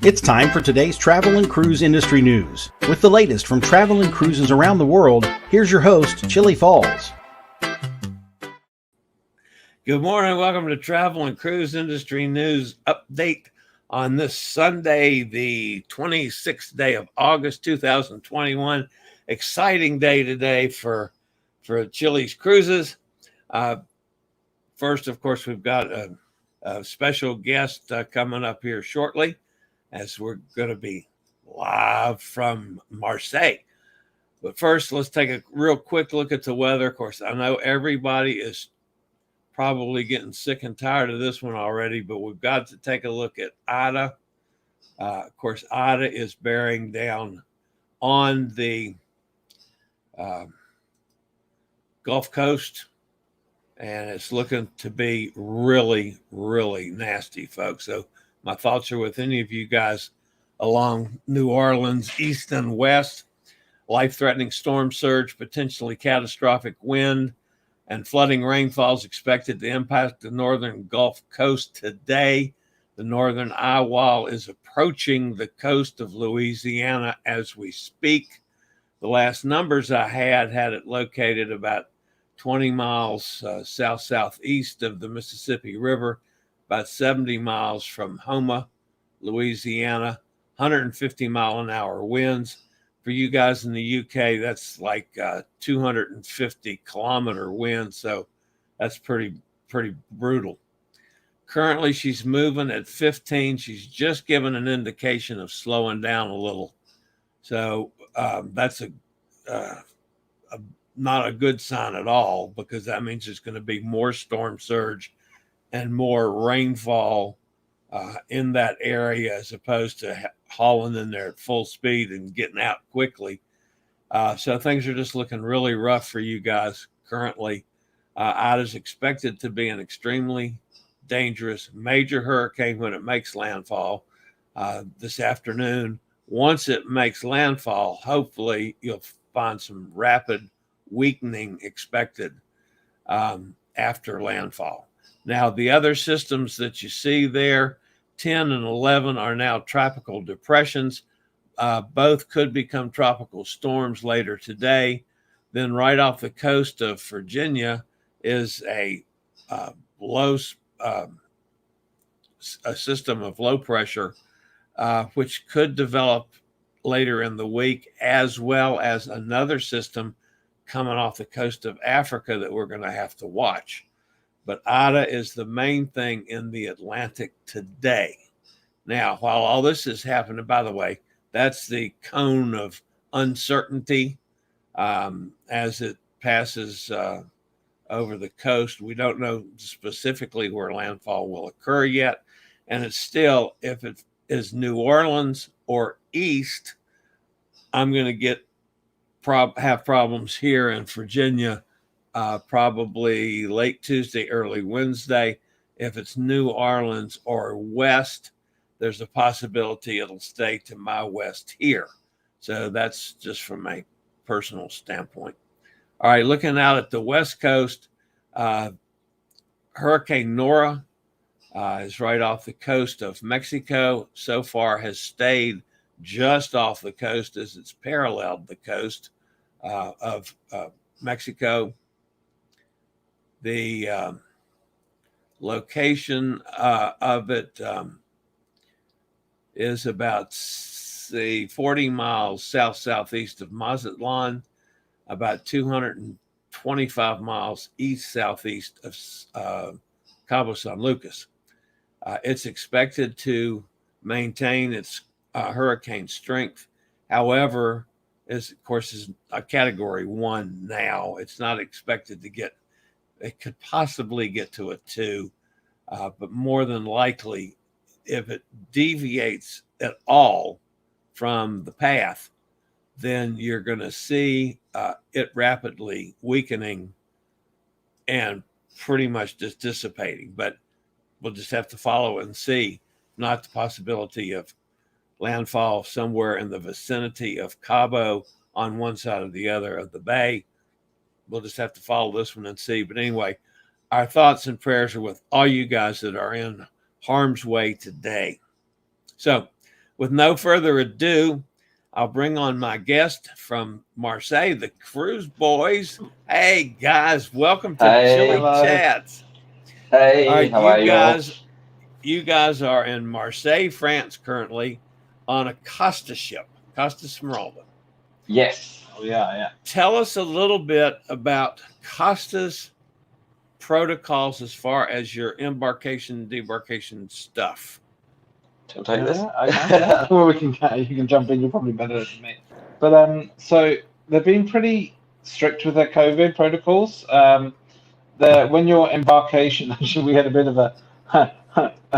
It's time for today's travel and cruise industry news. With the latest from travel and cruises around the world, here's your host, Chillie Falls. Good morning. Welcome to Travel and Cruise Industry News Update on this Sunday, the 26th day of August, 2021. Exciting day today for Chillie's Cruises. First, of course, we've got a special guest coming up here shortly, as we're going to be live from Marseille. But first, let's take a real quick look at the weather. Of course, I know everybody is probably getting sick and tired of this one already, but we've got to take a look at Ida. Of course, Ida is bearing down on the Gulf Coast, and it's looking to be really, really nasty, folks. So my thoughts are with any of you guys along New Orleans, east and west. Life-threatening storm surge, potentially catastrophic wind, and flooding rainfalls expected to impact the northern Gulf Coast today. The northern eye wall is approaching the coast of Louisiana as we speak. The last numbers I had it located about 20 miles south-southeast of the Mississippi River, about 70 miles from Houma, Louisiana, 150-mile-an-hour winds. For you guys in the UK, that's like 250-kilometer wind, so that's pretty brutal. Currently, she's moving at 15. She's just given an indication of slowing down a little. So that's not a good sign at all, because that means there's going to be more storm surge and more rainfall in that area, as opposed to hauling in there at full speed and getting out quickly. So things are just looking really rough for you guys currently. Ida's expected to be an extremely dangerous major hurricane when it makes landfall this afternoon. Once it makes landfall, hopefully you'll find some rapid weakening expected after landfall. Now, the other systems that you see there, 10 and 11, are now tropical depressions. Both could become tropical storms later today. Then right off the coast of Virginia is a system of low pressure, which could develop later in the week, as well as another system coming off the coast of Africa that we're going to have to watch. But Ida is the main thing in the Atlantic today. Now, while all this is happening, by the way, that's the cone of uncertainty as it passes over the coast. We don't know specifically where landfall will occur yet. And it's still, if it is New Orleans or east, I'm going to have problems here in Virginia probably late Tuesday, early Wednesday. If it's New Orleans or west, there's a possibility it'll stay to my west here. So that's just from a personal standpoint. All right, looking out at the west coast, Hurricane Nora is right off the coast of Mexico. So far has stayed just off the coast as it's paralleled the coast of Mexico. The location of it is about 40 miles south-southeast of Mazatlan, about 225 miles east-southeast of Cabo San Lucas. It's expected to maintain its hurricane strength. However, is a Category 1 now. It's not expected to it could possibly get to a 2, but more than likely, if it deviates at all from the path, then you're going to see it rapidly weakening and pretty much just dissipating. But we'll just have to follow it and see. Not the possibility of landfall somewhere in the vicinity of Cabo on one side or the other of the bay. We'll just have to follow this one and see. But anyway, our thoughts and prayers are with all you guys that are in harm's way today. So with no further ado, I'll bring on my guest from Marseille, the Cruise Buoys. Hey guys, welcome to Chillie Chats. Hey, how are you? You guys are in Marseille, France currently on a Costa ship, Costa Smeralda. Yes. Oh, yeah. Tell us a little bit about Costa's protocols as far as your embarkation, debarkation stuff. I'll take this. Okay. Well, you can jump in. You're probably better than me. But so they've been pretty strict with their COVID protocols. When your embarkation, actually, we had a bit of a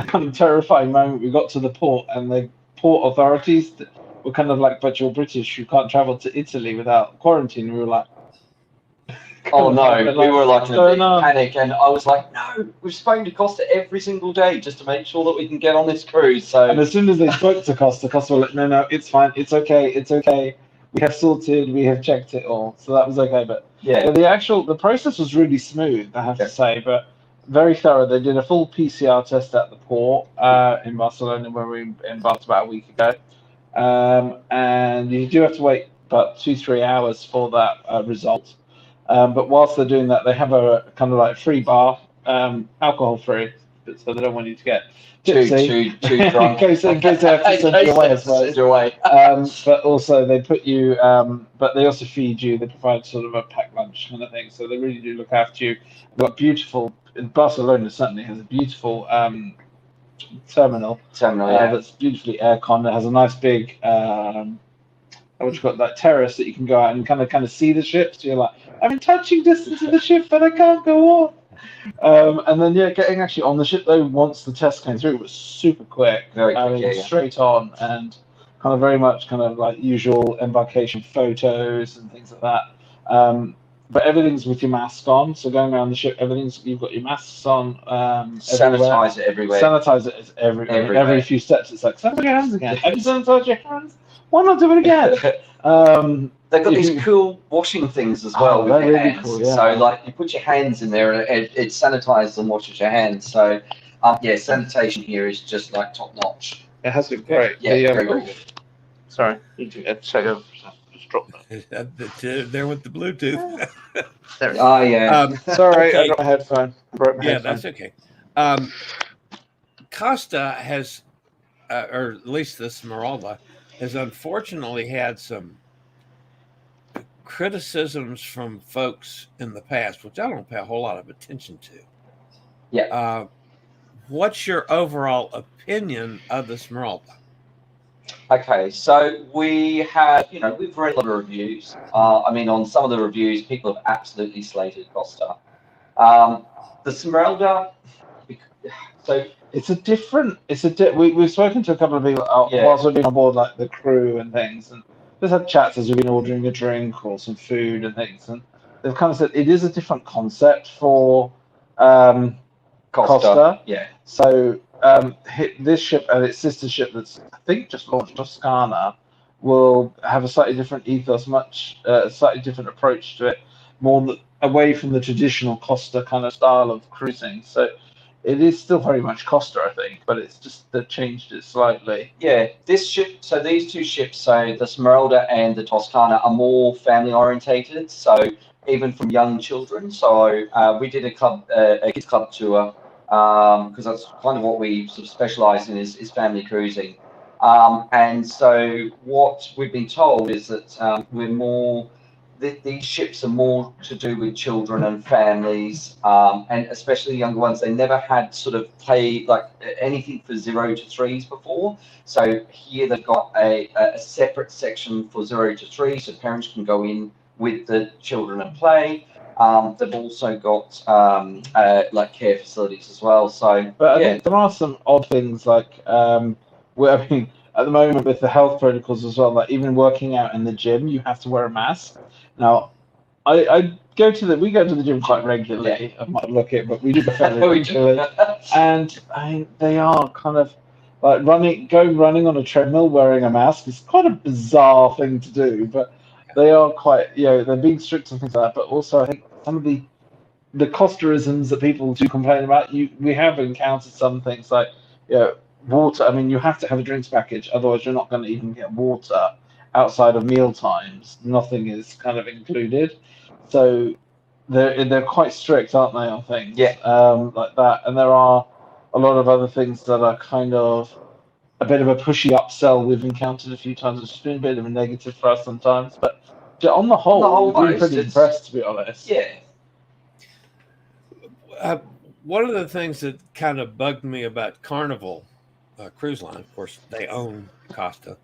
kind of terrifying moment. We got to the port, and the port authorities were kind of like, "But you're British. You can't travel to Italy without quarantine." We were like, "Oh no!" We were like in a big panic, and I was like, "No, we've spoken to Costa every single day just to make sure that we can get on this cruise." So, and as soon as they spoke to Costa were like, "No, it's fine. It's okay. We have sorted. We have checked it all, so that was okay." But yeah, the process was really smooth, I have to say, but very thorough. They did a full PCR test at the port in Barcelona where we embarked about a week ago, and you do have to wait about 2-3 hours for that result. But whilst they're doing that, they have a kind of like free bar, alcohol free, so they don't want you to get too drunk. in case they have to send you away as well. But also they put you, but they also feed you. They provide sort of a packed lunch kind of thing. So they really do look after you. Got beautiful. Barcelona certainly has a beautiful terminal. That's beautifully aircon. It has a nice big what you got, that terrace that you can go out and kind of see the ship. So you're like, I'm in touching distance of the ship, but I can't go on. And then getting actually on the ship though, once the test came through, it was super quick. Very quick, straight on, and kind of very much kind of like usual embarkation photos and things like that. But everything's with your mask on. So going around the ship, you've got your masks on. Sanitize it everywhere. Sanitize it everywhere. Every few steps, it's like sanitize your hands again. Have you sanitized your hands? Why not do it again? They've got these cool washing things as well with your hands. Cool, yeah. So like you put your hands in there and it sanitizes and washes your hands. So sanitation here is just like top notch. It has been great. Yeah, very good. Sorry, you can check over. Just drop that. There with the Bluetooth. There. Oh yeah. Sorry, okay. I got my headphone. That's okay. Costa has, or at least the Smeralda, has unfortunately had some criticisms from folks in the past, which I don't pay a whole lot of attention to. Yeah. What's your overall opinion of the Smeralda? Okay, so we have, we've read a lot of reviews. On some of the reviews, people have absolutely slated Costa. The Smeralda, so we've spoken to a couple of people whilst we've been on board, like the crew and things, and just had chats as we've been ordering a drink or some food and things, and they've kind of said it is a different concept for Costa. Yeah. So this ship and its sister ship that's I think just launched, Toscana, will have a slightly different ethos, a slightly different approach to it, more away from the traditional Costa kind of style of cruising. So it is still very much Costa, I think, but it's just they've changed it slightly. Yeah, these two ships, so the Smeralda and the Toscana, are more family orientated. So even from young children. So we did a kids club tour because that's kind of what we sort of specialize in is family cruising. And so what we've been told is that these ships are more to do with children and families, and especially younger ones. They never had sort of played like anything for 0 to 3s before. So here they've got a separate section for 0 to 3, so parents can go in with the children and play. They've also got like care facilities as well. So, but I think there are some odd things like at the moment with the health protocols as well, like even working out in the gym, you have to wear a mask. Now, we go to the gym quite regularly. I might look it, but we do fairly regularly. And they are kind of like running on a treadmill wearing a mask is quite a bizarre thing to do, but they are quite, they're being strict and things like that. But also, I think some of the Costaisms that people do complain about, we have encountered some things like, water. I mean, you have to have a drinks package, otherwise you're not going to even get water outside of meal times. Nothing is kind of included, so they're quite strict, aren't they, on things? Yeah. Like that. And there are a lot of other things that are kind of a bit of a pushy upsell we've encountered a few times. It's been a bit of a negative for us sometimes, but on the whole, we've been pretty impressed, to be honest. Yeah. One of the things that kind of bugged me about Carnival Cruise Line, of course, they own Costa,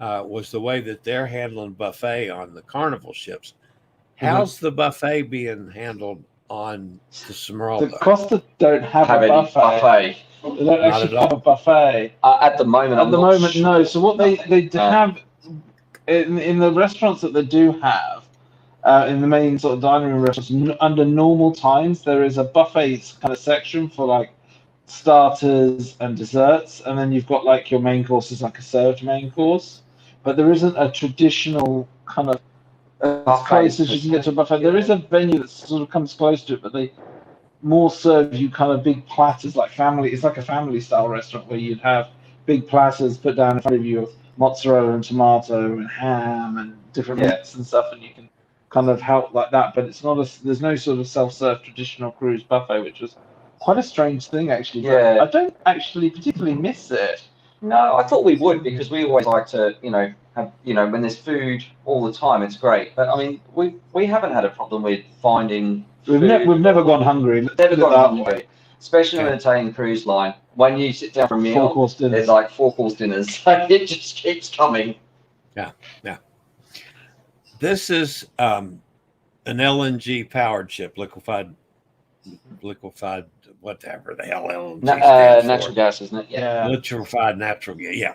was the way that they're handling buffet on the Carnival ships. How's the buffet being handled on the Smeralda? The Costa don't have a buffet. They don't actually have a buffet. At the moment, no. So what they have in the restaurants that they do have, in the main sort of dining room restaurants, under normal times, there is a buffet kind of section for like starters and desserts, and then you've got like your main course is like a served main course, but there isn't a traditional kind of as close as you can get to a buffet. There is a venue that sort of comes close to it, but they more serve you kind of big platters, like family. It's like a family style restaurant where you'd have big platters put down in front of you of mozzarella and tomato and ham and different meats and stuff, and you can kind of help like that. But it's not there's no sort of self-serve traditional cruise buffet, which was quite a strange thing actually. Yeah. But I don't actually particularly miss it. No, I thought we would, because we always like to, have, when there's food all the time, it's great. But I mean, we haven't had a problem with finding food. We've never gone hungry. Never gone hungry, especially on an Italian cruise line. When you sit down for a meal, there's like 4-course dinners. So it just keeps coming. Yeah. This is an LNG powered ship, liquefied, whatever the hell LNG stands for. Natural gas, isn't it? Yeah. Liquefied natural gas. Yeah.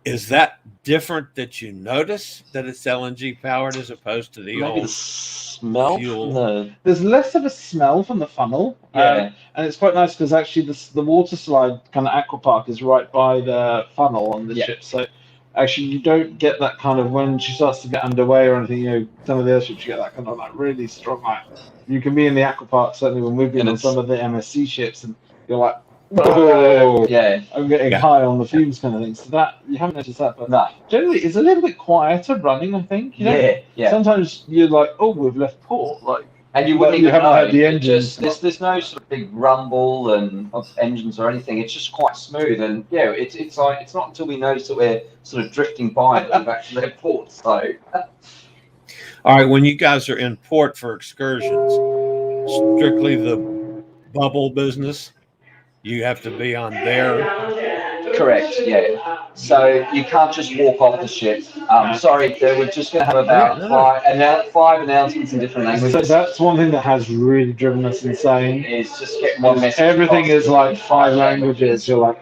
Is that different that you notice that it's LNG powered as opposed to the old smell? fuel? No. There's less of a smell from the funnel. And it's quite nice because actually the water slide kind of aqua park is right by the funnel on the ship. So actually you don't get that kind of, when she starts to get underway or anything, some of the other ships you get that kind of like really strong light. You can be in the aqua park, certainly when we've been on some of the MSC ships, and you're like, oh, I'm getting high on the fumes kind of thing. So that, you haven't noticed that, but generally it's a little bit quieter running, I think. Sometimes you're like, oh, we've left port, like, and you wouldn't even haven't know. had the engines. There's no sort of big rumble of engines or anything. It's just quite smooth, and it's like, it's not until we notice that we're sort of drifting by that we've actually left port. So, all right, when you guys are in port for excursions, strictly the bubble business, you have to be on there. Correct, so you can't just walk off the ship. Sorry, we're just going to have about five announcements in different languages. So that's one thing that has really driven us insane. Is just getting one message. Everything is like 5 languages. You're like,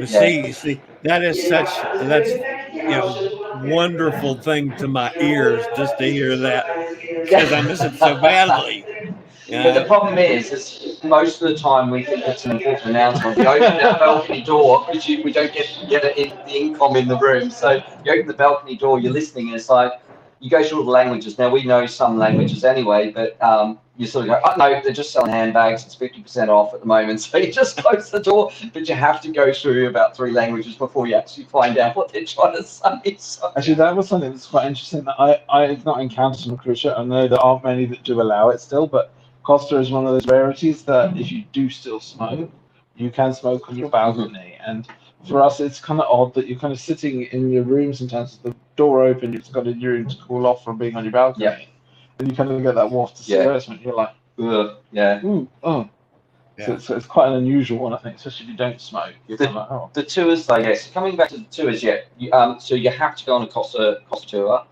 see, that's wonderful thing to my ears just to hear that, because I miss it so badly. But the problem is most of the time we think it's an important announcement. We open that balcony door because we don't get the income in the room. So you open the balcony door, you're listening, and it's like you go through all the languages. Now we know some languages anyway, but you sort of go, oh no, they're just selling handbags. It's 50% off at the moment. So you just close the door, but you have to go through about 3 languages before you actually find out what they're trying to say. So. Actually, that was something that's quite interesting that I've not encountered on a cruise ship. I know there aren't many that do allow it still, but Costa is one of those rarities that if you do still smoke, you can smoke on your balcony. And for us, it's kind of odd that you're kind of sitting in your room sometimes with the door open, you've got a room to cool off from being on your balcony. And you kind of get that waft of cigarettes, and you're like, ooh, oh. Yeah. So it's quite an unusual one, I think, especially if you don't smoke. The tours, though, yes. Coming back to the tours, so you have to go on a Costa tour.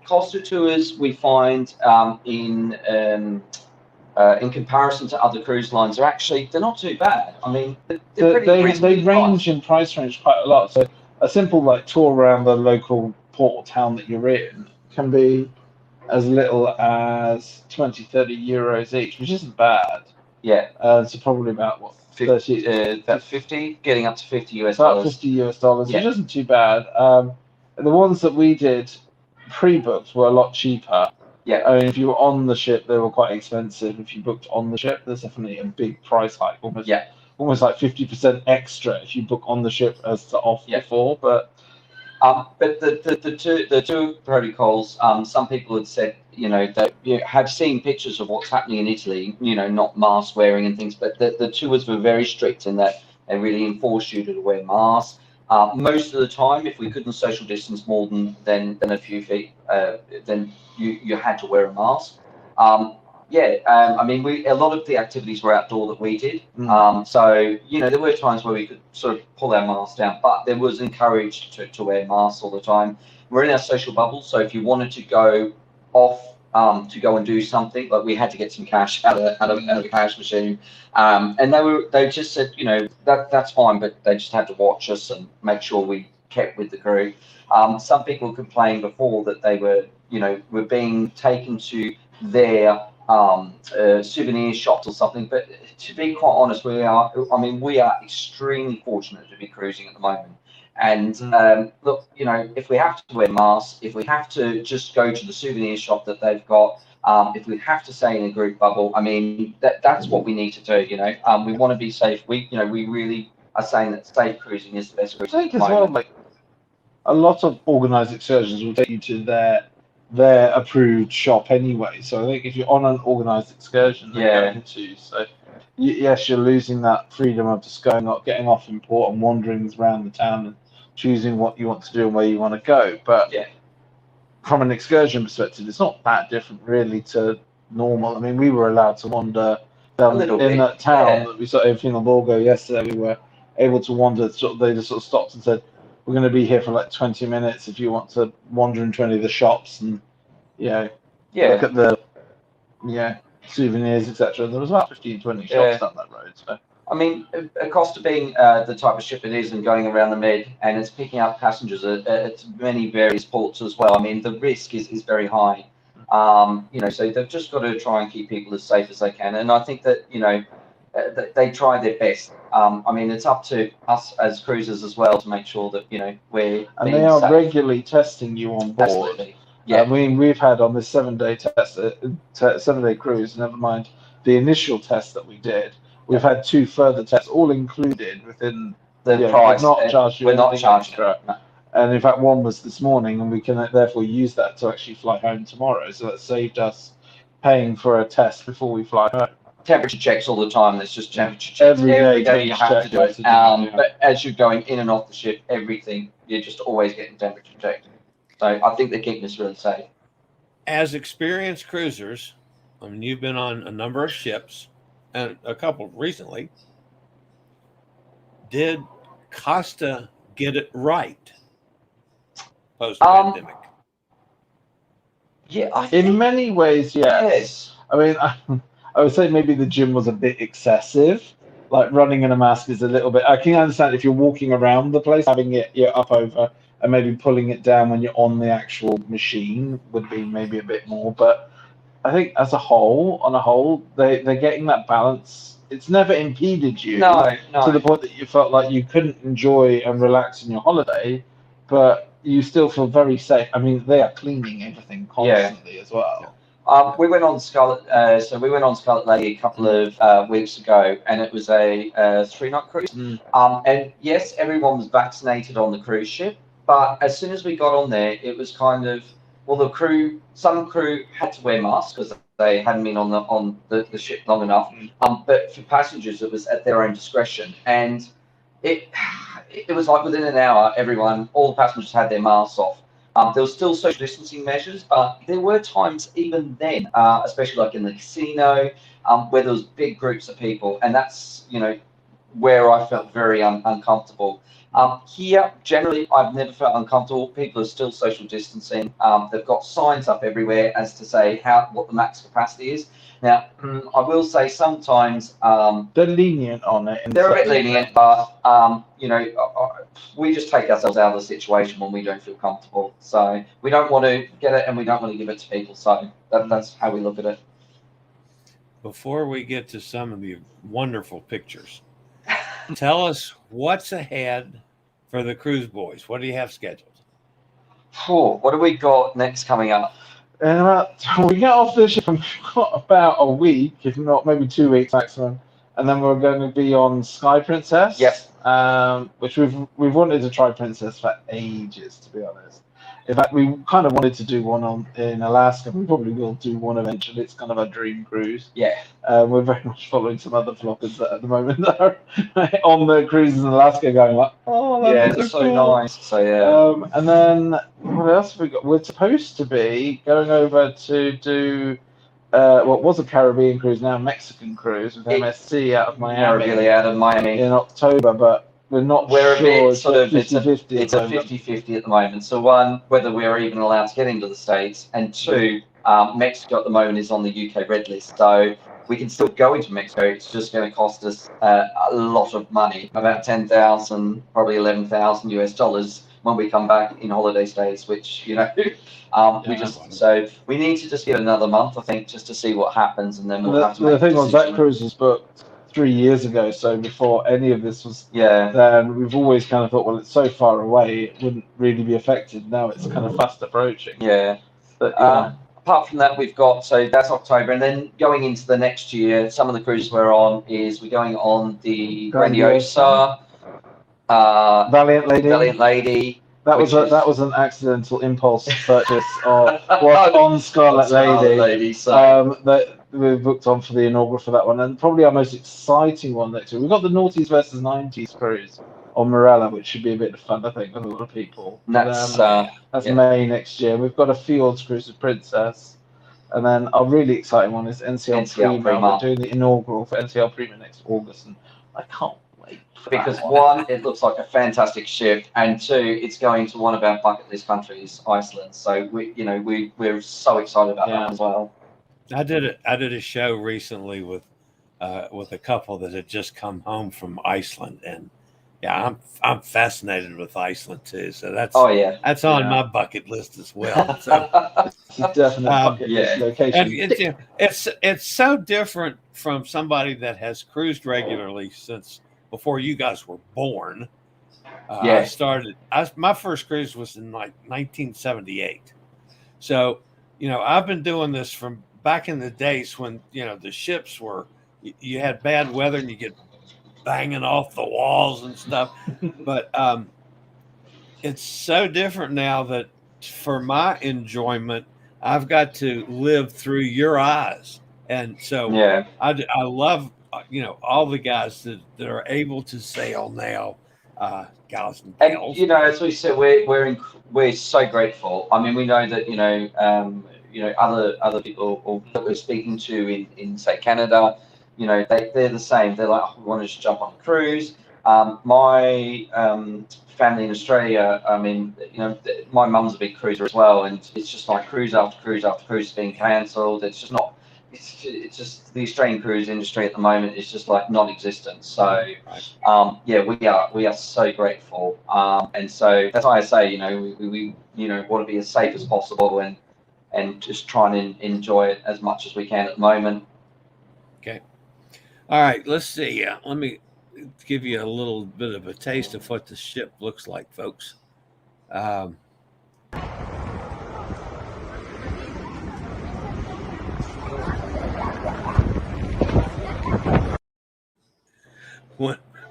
Costa tours, we find in comparison to other cruise lines, they're not too bad. I mean, they range in price range quite a lot. So a simple like tour around the local port or town that you're in can be as little as 20-30 euros each, which isn't bad. So probably about what, 50, getting up to $50 US. About $50 US, which isn't too bad. The ones that we did pre-booked were a lot cheaper. I mean, if you were on the ship, they were quite expensive. If you booked on the ship, there's definitely a big price hike, almost almost like 50% extra if you book on the ship as to off before. But the two protocols, some people had said, that you have seen pictures of what's happening in Italy, not mask wearing and things, but the tours were very strict in that they really enforced you to wear masks. Most of the time, if we couldn't social distance more than a few feet, then you had to wear a mask. I mean, a lot of the activities were outdoor that we did. So, there were times where we could sort of pull our masks down, but there was encouraged to wear masks all the time. We're in our social bubble, so if you wanted to go off to go and do something, like we had to get some cash out of a cash machine, and they just said, that's fine, but they just had to watch us and make sure we kept with the crew. Some people complained before that they were being taken to their souvenir shops or something, but to be quite honest, we are extremely fortunate to be cruising at the moment. And look, if we have to wear masks, if we have to just go to the souvenir shop that they've got, if we have to stay in a group bubble, I mean, that's what we need to do. We want to be safe. We really are saying that safe cruising is the best cruising. I think as well, like a lot of organised excursions will take you to their approved shop anyway. So I think if you're on an organised excursion, they're going to. So yes, you're losing that freedom of just getting off in port and wandering around the town and choosing what you want to do and where you want to go. But from an excursion perspective, it's not that different really to normal. I mean, we were allowed to wander down in that town that we saw in Finalborgo yesterday. We were able to wander. They just sort of stopped and said, "We're going to be here for like 20 minutes if you want to wander into any of the shops and look at the souvenirs, etc." There was about 15-20 shops down that road. So I mean, Costa being the type of ship it is and going around the Med, and it's picking up passengers at many various ports as well. I mean, the risk is very high. So they've just got to try and keep people as safe as they can. And I think that, they try their best. I mean, it's up to us as cruisers as well to make sure that, we're and they are safe. Regularly testing you on board. Absolutely. Yeah. I mean, we've had on this 7-day test, 7-day cruise, never mind the initial test that we did, we've had 2 further tests, all included within the price. Not charged you. We're not charged extra. No. And in fact, one was this morning, and we can therefore use that to actually fly home tomorrow. So that saved us paying for a test before we fly home. Temperature checks all the time. There's just temperature checks every day you have to do it. But as you're going in and off the ship, everything, you're just always getting temperature checked. So I think they're keeping us really safe. As experienced cruisers, I mean, you've been on a number of ships and a couple recently. Did Costa get it right post-pandemic? In many ways, yes. I mean, I would say maybe the gym was a bit excessive. Like running in a mask is a little bit. I can understand if you're walking around the place, having it up over and maybe pulling it down when you're on the actual machine would be maybe a bit more. But I think on a whole, they're getting that balance. It's never impeded you to the point that you felt like you couldn't enjoy and relax in your holiday, but you still feel very safe. I mean, they are cleaning everything constantly as well. We went on Scarlet. We went on Scarlet Lady a couple of weeks ago, and it was a 3-night cruise. And yes, everyone was vaccinated on the cruise ship, but as soon as we got on there, it was kind of some crew had to wear masks because they hadn't been on the ship long enough. But for passengers, it was at their own discretion, and it was like within an hour, all the passengers had their masks off. There was still social distancing measures, but there were times even then, especially like in the casino, where there was big groups of people, and that's where I felt very uncomfortable. Here, generally, I've never felt uncomfortable. People are still social distancing. They've got signs up everywhere as to say what the max capacity is. Now, I will say sometimes they're lenient on it. They're a bit lenient, but we just take ourselves out of the situation when we don't feel comfortable. So we don't want to get it, and we don't want to give it to people. So that's how we look at it. Before we get to some of the wonderful pictures, tell us what's ahead for the Cruise Buoys. What do you have scheduled? What do we got next coming up? And we get off the ship and we've got about a week, if not maybe 2 weeks maximum, and then we're going to be on Sky Princess. Yes. Which we've wanted to try Princess for ages, to be honest. In fact, we kind of wanted to do one in Alaska. We probably will do one eventually. It's kind of a dream cruise. Yeah. We're very much following some other vloggers that at the moment that are on the cruises in Alaska going like, oh, that's so cool. nice. So yeah. And then what else have we got? We're supposed to be going over to do what was a Caribbean cruise, now a Mexican cruise with MSC out of Miami. Really out of Miami in October, but we're not we're sure. A bit sort of it's a 50-50 50-50 at the moment. So one, whether we're even allowed to get into the States, and two, Mexico at the moment is on the UK red list, so we can still go into Mexico. It's just going to cost us a lot of money, about $10,000, probably $11,000 US when we come back in holiday stays, which so we need to just get another month, I think, just to see what happens, and then we'll have to make the thing a was that cruise was booked 3 years ago, so before any of this was then we've always kind of thought, well, it's so far away, it wouldn't really be affected. Now it's kind of fast approaching. But apart from that, we've got, so that's October, and then going into the next year, some of the cruises we're on we're going on the Grandiosa, Valiant Lady. That was an accidental impulse purchase on Scarlet Lady. That we booked on for the inaugural for that one, and probably our most exciting one next year. We've got the Noughties versus 90s cruise on Marseille, which should be a bit of fun, I think, with a lot of people. That's May next year. We've got a Fjords cruise with Princess, and then our really exciting one is NCL Prima. We're doing the inaugural for NCL Prima next August, and I can't wait. Because one, it looks like a fantastic ship, and two, it's going to one of our bucket list countries, Iceland. So we're so excited about that as well. I did a show recently with a couple that had just come home from Iceland, and I'm fascinated with Iceland too. So that's on my bucket list as well. So definitely bucket list location. It's so different from somebody that has cruised regularly since before you guys were born. My first cruise was in like 1978. So, I've been doing this from back in the days when, the ships were, you had bad weather and you get banging off the walls and stuff. But it's so different now that for my enjoyment, I've got to live through your eyes. And so I love, all the guys that are able to sail now, gals and gals. And, as we said, we're so grateful. I mean, we know that, other people that we're speaking to in say Canada, they're the same. They're like, we want to just jump on a cruise. My family in Australia, I mean, my mum's a big cruiser as well, and it's just like cruise after cruise after cruise being cancelled. It's just not. It's just the Australian cruise industry at the moment is just like non-existent. So, we are so grateful, and so that's why I say, we want to be as safe as possible and just try and enjoy it as much as we can at the moment. Okay. All right. Let's see. Let me give you a little bit of a taste of what the ship looks like, folks.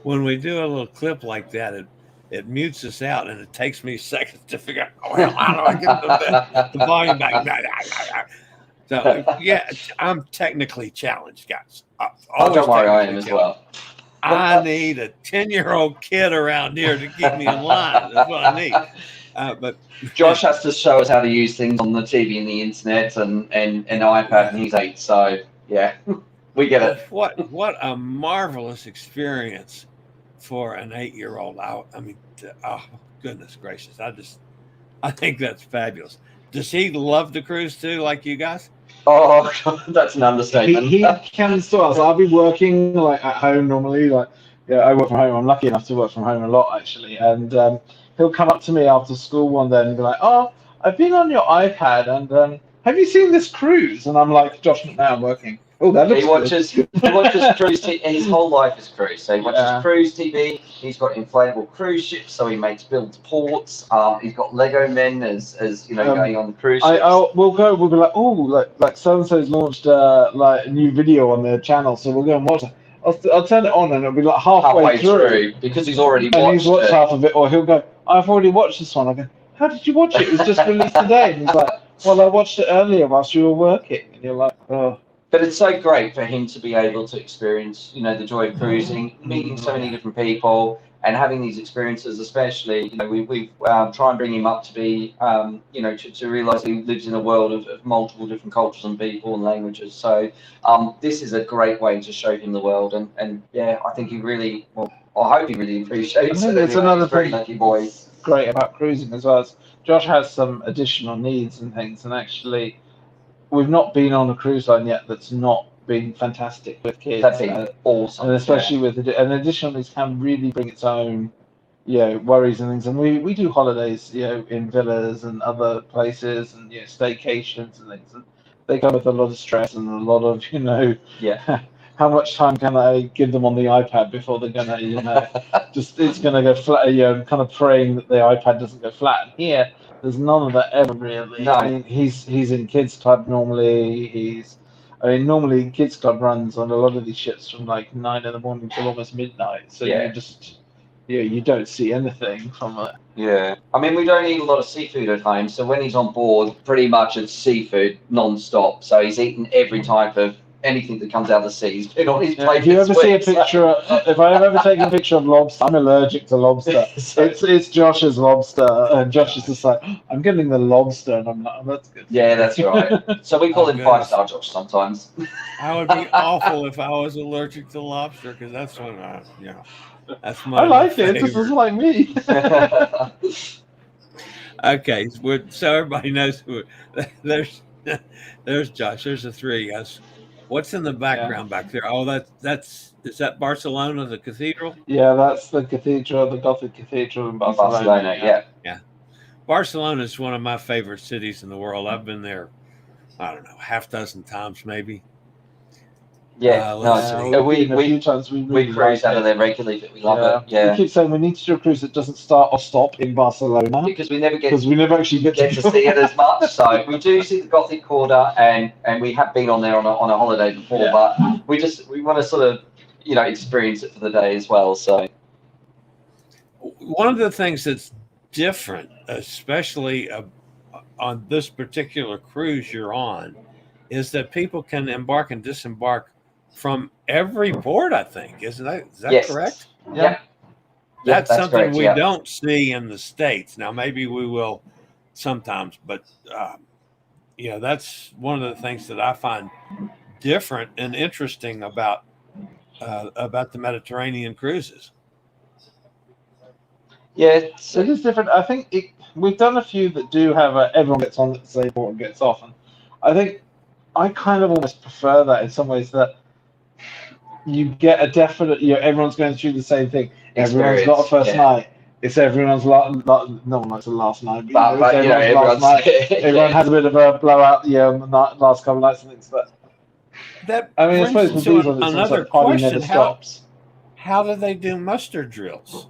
When we do a little clip like that, it mutes us out, and it takes me seconds to figure out, well, how do I get the volume back? So, I'm technically challenged, guys. Don't worry, I am as well. I need a 10-year-old kid around here to keep me in line. That's what I need. But Josh has to show us how to use things on the TV and the internet and iPad, and he's 8, so yeah. We get it. What a marvelous experience for an 8-year-old. I mean, oh goodness gracious! I think that's fabulous. Does he love the cruise too, like you guys? Oh, that's an understatement. He comes to us. I'll be working like at home normally. I work from home. I'm lucky enough to work from home a lot actually, and he'll come up to me after school one day and be like, "Oh, I've been on your iPad, and have you seen this cruise?" And I'm like, "Josh, now I'm working." Oh, that looks he watches cruise TV. His whole life is cruise. So he watches cruise TV. He's got inflatable cruise ships, so he builds ports. He's got Lego men as going on the cruise ships. We'll be like, oh, like so and so's launched like a new video on their channel, so we'll go and watch it. I'll turn it on and it'll be like halfway through because he's already and watched he's watched it. half of it, or he'll go, I've already watched this one. I go, how did you watch it? It was just released today. And he's like, well, I watched it earlier whilst you were working. And you're like, oh. But it's so great for him to be able to experience, the joy of cruising, meeting so many different people, and having these experiences. Especially, we try and bring him up to be, to realise he lives in a world of multiple different cultures and people and languages. So this is a great way to show him the world, and yeah, I think he really, well, I hope he really appreciates it. It's another thing. Lucky boy. Great about cruising as well as Josh has some additional needs and things, and actually. We've not been on a cruise line yet that's not been fantastic with kids. That's been awesome. And especially with and additionally can really bring its own, worries and things. And we do holidays, in villas and other places and staycations and things. And they come with a lot of stress and a lot of, how much time can I give them on the iPad before they're gonna, it's gonna go flat, kind of praying that the iPad doesn't go flat. And here, there's none of that ever really. No. I mean, he's in kids club normally. Normally kids club runs on a lot of these ships from like 9 in the morning till almost midnight. So you just, you don't see anything from it. Yeah. I mean, we don't eat a lot of seafood at home. So when he's on board, pretty much it's seafood non-stop. So he's eaten every type of anything that comes out of the sea. He's been on his plate. If you ever see a picture, if I've ever taken a picture of lobster, I'm allergic to lobster. It's Josh's lobster, and Josh is just like, I'm getting the lobster, and I'm like, oh, that's good. Yeah, that's right. So we call him 5-star Josh sometimes. I would be awful if I was allergic to lobster, because that's one, that's my. I like favorite. it. This is like me. Okay, so everybody knows who. There's Josh. There's the three of us. What's in the background back there? Oh, is that Barcelona, the cathedral? Yeah, that's the cathedral, the Gothic cathedral in Barcelona. Yeah. Barcelona is one of my favorite cities in the world. I've been there, I don't know, half dozen times maybe. Yeah, a few times we cruise out of there regularly, but we love it. Yeah. We keep saying we need to do a cruise that doesn't start or stop in Barcelona because we never actually get to see it as much. So we do see the Gothic Quarter, and we have been on there on a holiday before, but we want to sort of experience it for the day as well. So one of the things that's different, especially on this particular cruise you're on, is that people can embark and disembark from every port, I think. Is that correct? Yeah. That's something correct, we don't see in the States. Now, maybe we will sometimes, but that's one of the things that I find different and interesting about the Mediterranean cruises. Yeah, it is different. I think we've done a few that do have everyone gets on at the same port and gets off. And I think I kind of almost prefer that in some ways, that you get a definite, everyone's going through the same thing. Everyone's got a first night. It's everyone's no one likes the last night, but everyone's last night. Everyone has a bit of a blowout, last couple of nights and things. But I suppose with these ones, another party never stops. How do they do muster drills?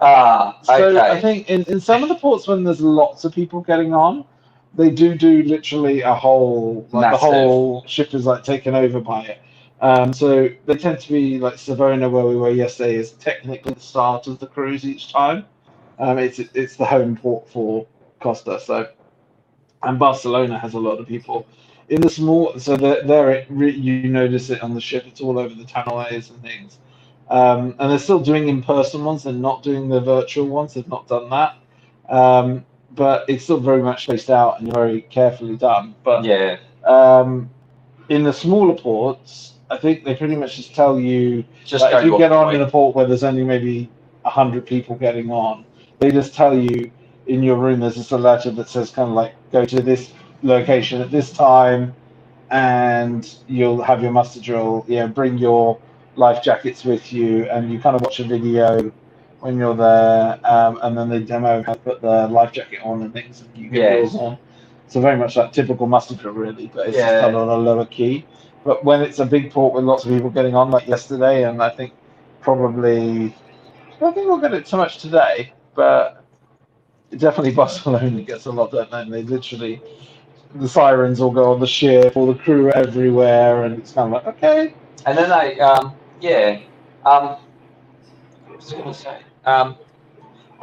So I think in some of the ports when there's lots of people getting on, they do literally a whole, the whole ship is taken over by it. So they tend to be like Savona, where we were yesterday, is technically the start of the cruise each time. It's the home port for Costa. And Barcelona has a lot of people in the small. So you notice it on the ship. It's all over the tunnelways and things. And they're still doing in-person ones. They're not doing the virtual ones. They've not done that. But it's still very much spaced out and very carefully done. But in the smaller ports, I think they pretty much just tell you, if you get on in a port where there's only maybe 100 people getting on, they just tell you in your room there's just a letter that says kind of like, go to this location at this time and you'll have your muster drill, bring your life jackets with you, and you kind of watch a video when you're there, and then they demo how to put the life jacket on and things, and you get yours on. So very much like typical muster drill really, but it's just done on a lower key. But when it's a big port with lots of people getting on, like yesterday, and I think probably, I don't think we'll get it so much today, but definitely Barcelona gets a lot done, and they literally, the sirens all go on the ship, all the crew are everywhere, and it's kind of like, okay. And then Yeah. What was I going to say?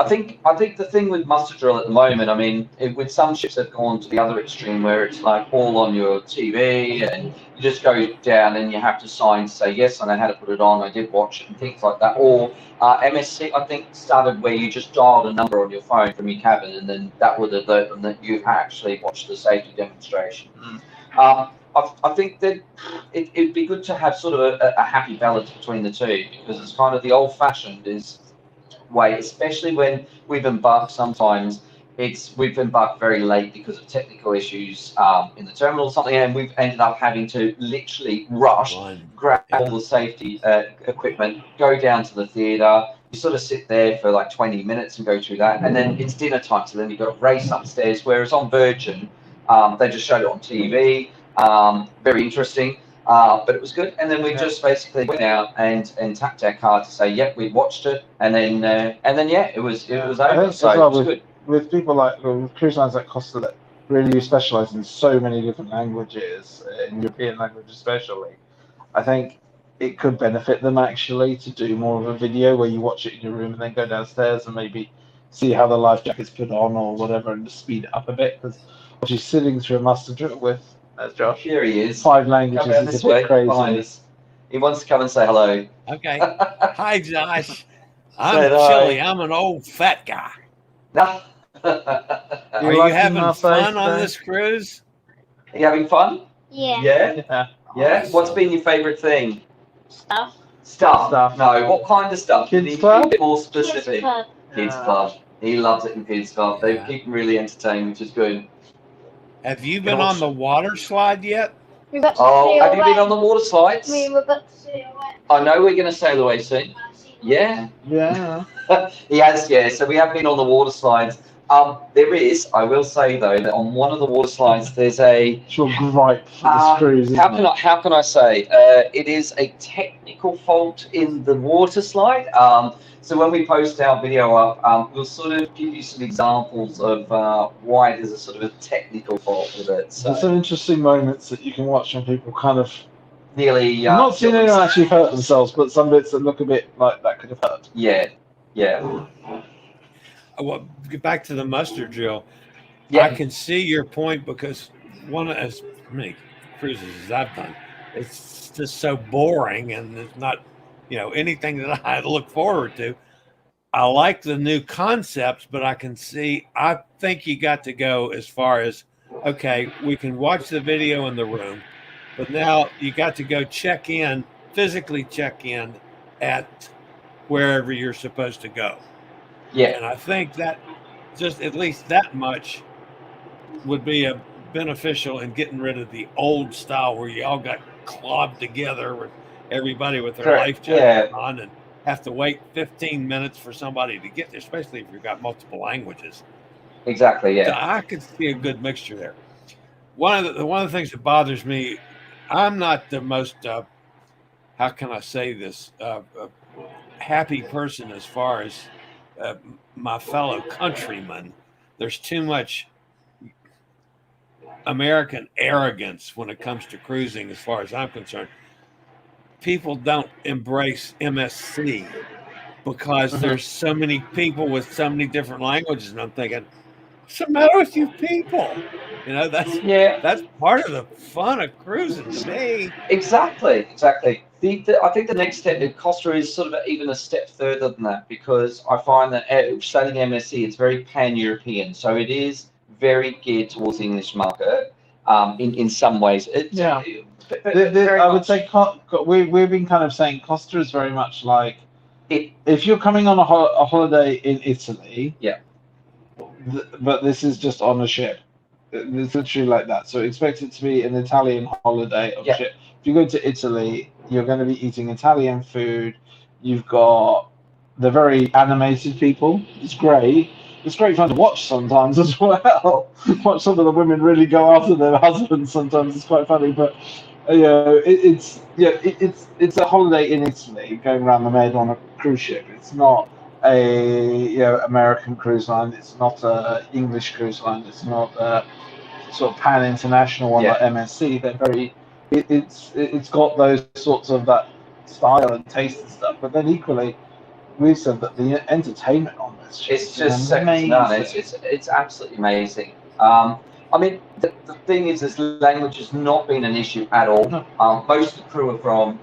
I think the thing with muster drill at the moment, I mean, with some ships have gone to the other extreme where it's like all on your TV and you just go down and you have to sign to say, yes, I know how to put it on, I did watch it and things like that. Or MSC, I think, started where you just dialed a number on your phone from your cabin and then that would alert them that you actually watched the safety demonstration. I think that it'd be good to have sort of a happy balance between the two because it's kind of the old-fashioned way, especially when we've embarked sometimes we've embarked very late because of technical issues in the terminal or something, and we've ended up having to literally rush, grab all the safety equipment, go down to the theatre, you sort of sit there for like 20 minutes and go through that, and then it's dinner time, so then you've got to race upstairs, whereas on Virgin, they just showed it on TV, very interesting. But it was good, and then we just basically went out and tapped our card to say, "Yep, we watched it," and then yeah, it was over. So it was good. With people like with cruise lines like Costa that really specialise in so many different languages, in European language especially, I think it could benefit them actually to do more of a video where you watch it in your room and then go downstairs and maybe see how the life jacket's put on or whatever, and just speed it up a bit because she's sitting through a muster drill with. There's Josh. Here he is. 5 languages is a bit crazy. He wants to come and say hello. Okay. Hi, Josh. I'm Chillie. I'm an old fat guy. Are you having fun on this cruise? Are you having fun? Yeah. Yeah? Yeah? What's been your favourite thing? Stuff. Stuff. No, what kind of stuff? Kids club? A bit more specific. Kids Kids club. He loves it in Kids club. They keep him really entertained, which is good. Have you been on the water slide yet? Oh, have you been on the water slides? We were about to sail away. I know we're going to sail away soon. Yeah. Yeah. He has, yeah. So we have been on the water slides. There is, I will say though, that on one of the water slides there's a. Sure, gripe for this cruise. How can I say? It is a technical fault in the water slide. So when we post our video up, we'll sort of give you some examples of why there's a sort of a technical fault with it. So there's some interesting moments that you can watch when people kind of nearly. I'm not seeing anyone actually hurt themselves, but some bits that look a bit like that could have hurt. Yeah. Yeah. Well, get back to the muster drill. Yeah. I can see your point because as many cruises as I've done, it's just so boring and it's not, anything that I look forward to. I like the new concepts, but I think you got to go as far as, okay, we can watch the video in the room, but now you got to go physically check in at wherever you're supposed to go. Yeah. And I think that just at least that much would be beneficial in getting rid of the old style where you all got clobbed together with everybody with their life jacket on and have to wait 15 minutes for somebody to get there, especially if you've got multiple languages. Exactly, yeah. So I could see a good mixture there. One of the things that bothers me, I'm not the most, how can I say this, happy person as far as my fellow countrymen. There's too much American arrogance when it comes to cruising as far as I'm concerned. People don't embrace MSC because there's so many people with so many different languages, and I'm thinking, what's the matter with you people? That's part of the fun of cruising to me. Exactly. I think the next step in Costa is sort of even a step further than that because I find that studying MSC, it's very pan-European, so it is very geared towards the English market in some ways. I would say we've been kind of saying Costa is very much like if you're coming on a holiday in Italy, but this is just on a ship. It's literally like that. So expect it to be an Italian holiday of ship. If you go to Italy, you're going to be eating Italian food. You've got the very animated people. It's great. It's great fun to watch sometimes as well. Watch some of the women really go after their husbands. Sometimes it's quite funny, but it's a holiday in Italy, going around the Med on a cruise ship. It's not a American cruise line. It's not a English cruise line. It's not a sort of pan international one like MSC. They're very. It's got those sorts of that style and taste and stuff. But then equally, we've said that the entertainment on this ship It's just second to none. It's absolutely amazing. I mean, the thing is, language has not been an issue at all. No. Most of the crew are from,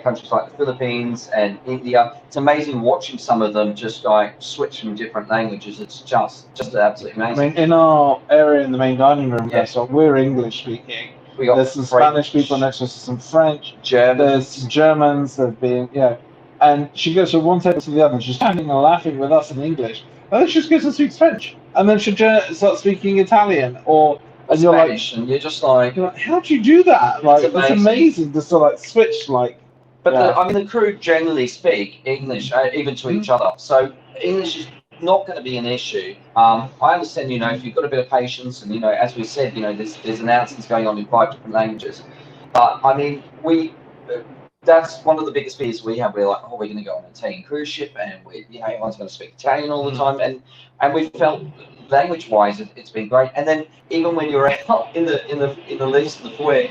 countries like the Philippines and India. It's amazing watching some of them just like switch from different languages. It's just absolutely amazing. I mean, in our area in the main dining room restaurant, we're English speaking. There's some Spanish people next to us, some French, there's some Germans. There's been, and she goes from one table to the other. She's standing and laughing with us in English, and then she goes and speaks French, and then she start speaking Italian and you're Spanish, and you're like, how do you do that? Like, it's amazing to sort of like switch, like. But the crew generally speak English, even to each other. So English is not going to be an issue. I understand, if you've got a bit of patience, and as we said, there's announcements going on in 5 different languages. But I mean, that's one of the biggest fears we have. We're like, we're going to go on an Italian cruise ship, and everyone's going to speak Italian all the time, and we felt language-wise, it's been great. And then even when you're out in the least of the foyer,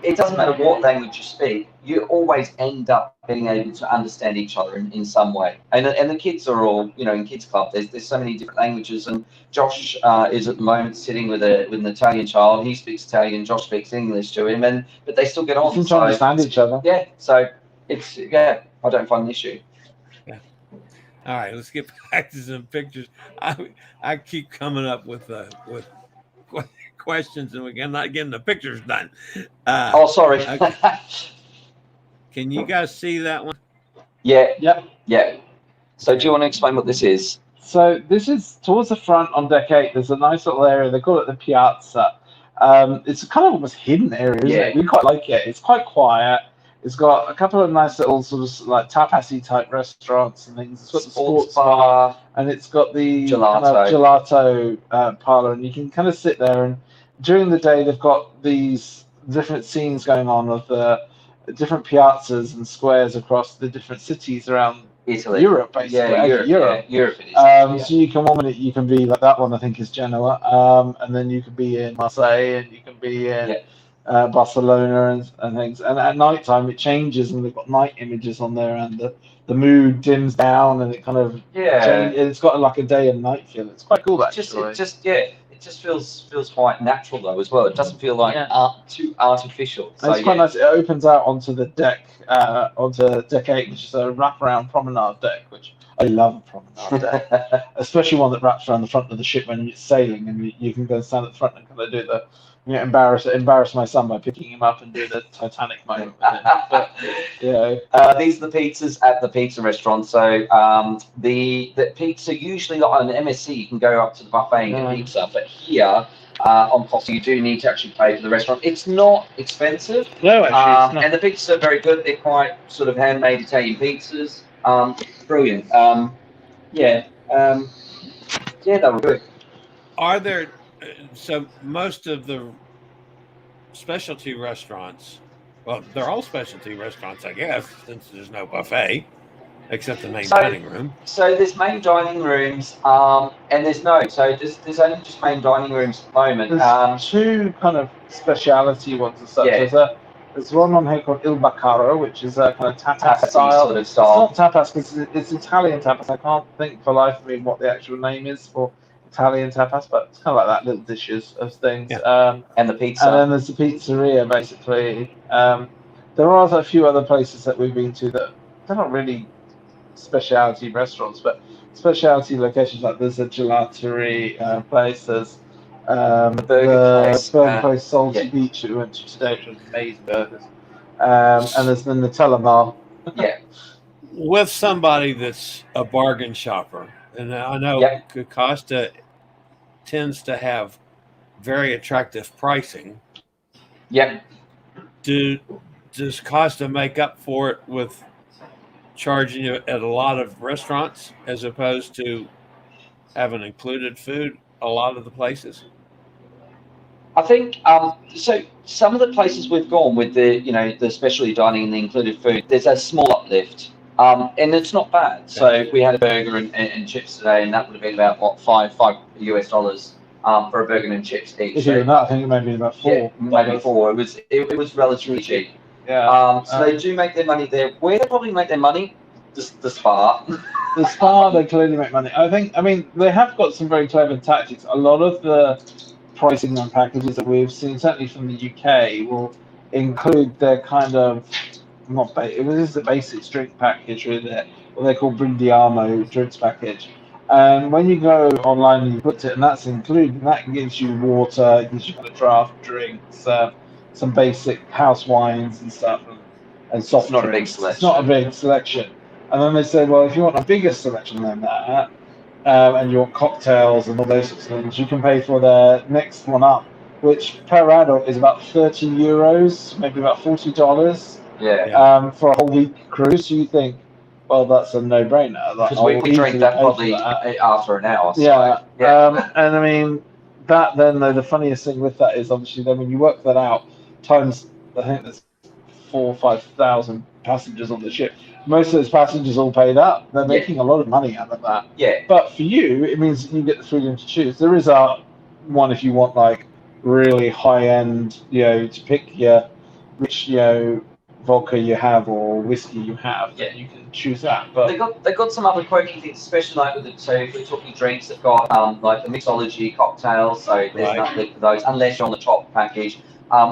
it doesn't matter what language you speak, you always end up being able to understand each other in some way. And the kids are all, in kids club, there's so many different languages. And Josh is at the moment sitting with an Italian child. He speaks Italian, Josh speaks English to him, but they still get on. You can understand each other. Yeah, so I don't find an issue. Yeah. All right, let's get back to some pictures. I keep coming up with questions, and we're not getting the pictures done. Sorry. Can you guys see that one? Yeah. So do you want to explain what this is? So this is towards the front on deck 8. There's a nice little area. They call it the piazza. It's a kind of almost hidden area, isn't it? We quite like it. It's quite quiet. It's got a couple of nice little sort of like tapasy type restaurants and things. It's got the sports bar, and it's got the gelato parlor, and you can kind of sit there. And during the day, they've got these different scenes going on of the different piazzas and squares across the different cities around Italy, Europe, basically. Europe. So you can you can be like that one. I think is Genoa, and then you can be in Marseille, and you can be in Barcelona and things. And at night time it changes, and they've got night images on there, and the mood dims down, and it kind of it's got like a day and night feel. It's quite cool, actually. It just feels quite natural though as well. It doesn't feel like too artificial. So, it's quite nice. It opens out onto the deck, onto deck 8, which is a wraparound promenade deck, which I love a promenade deck, especially one that wraps around the front of the ship when it's sailing, and you can go and stand at the front and kind of do the embarrass my son by picking him up and do the Titanic moment with him. But, these are the pizzas at the pizza restaurant. So the pizza, usually on an MSC you can go up to the buffet and get pizza, but here on Costa you do need to actually pay for the restaurant. It's not expensive. No, actually, it's not. And the pizzas are very good. They're quite sort of handmade Italian pizzas. Brilliant. They were good. Are there? So most of the specialty restaurants, well, they're all specialty restaurants, I guess, since there's no buffet, except the main dining room. So there's main dining rooms, and there's there's only just main dining rooms at the moment. There's two kind of speciality ones as such. There's one on here called Il Baccaro, which is a kind of tapas style. Sort of style. It's not tapas, because it's Italian tapas. I can't think for life of me what the actual name is for Italian tapas, but it's kind of like that, little dishes of things. And the pizza. And then there's the pizzeria, basically. There are a few other places that we've been to that they're not really specialty restaurants, but specialty locations. Like there's a gelateria place. There's the burger place, Salty Beach, that we went to today, which was amazing burgers. And there's the Nutella bar. With somebody that's a bargain shopper, and I know Costa tends to have very attractive pricing. Does Costa make up for it with charging you at a lot of restaurants as opposed to having included food a lot of the places? I think so. Some of the places we've gone with the specialty dining and the included food, there's a small uplift. And it's not bad. So we had a burger and chips today, and that would have been about $5 US for a burger and chips each. I think it may be about $4. Maybe $4. It was relatively cheap. Yeah. So they do make their money there. Where they probably make their money, the spa. The spa, they clearly make money. I mean, they have got some very clever tactics. A lot of the pricing on packages that we've seen, certainly from the UK, will include their kind of it is the basic drink package, really. What they call Brindiamo drinks package. And when you go online and you put it, and that's included, and that gives you water, it gives you kind of draft drinks, some basic house wines and stuff, and soft It's not a drinks. big selection. It's not a big selection. And then they say, well, if you want a bigger selection than that, and you want cocktails and all those sorts of things, you can pay for the next one up, which per adult is about €30, maybe about $40. Yeah. For a whole week cruise. So you think, well, that's a no-brainer. Because we drink that probably after an hour. So. Yeah. And I mean, that then, though, the funniest thing with that is obviously then when you work that out, times, I think there's 4,000 or 5,000 passengers on the ship. Most of those passengers all paid up. They're making a lot of money out of that. Yeah. But for you, it means you get the freedom to choose. There is one if you want like really high-end, to pick your which, vodka you have or whiskey you have, then you can choose that. But they got some other quirky things, especially like so if we're talking drinks, they've got like the mixology cocktails, so there's nothing for those unless you're on the top package.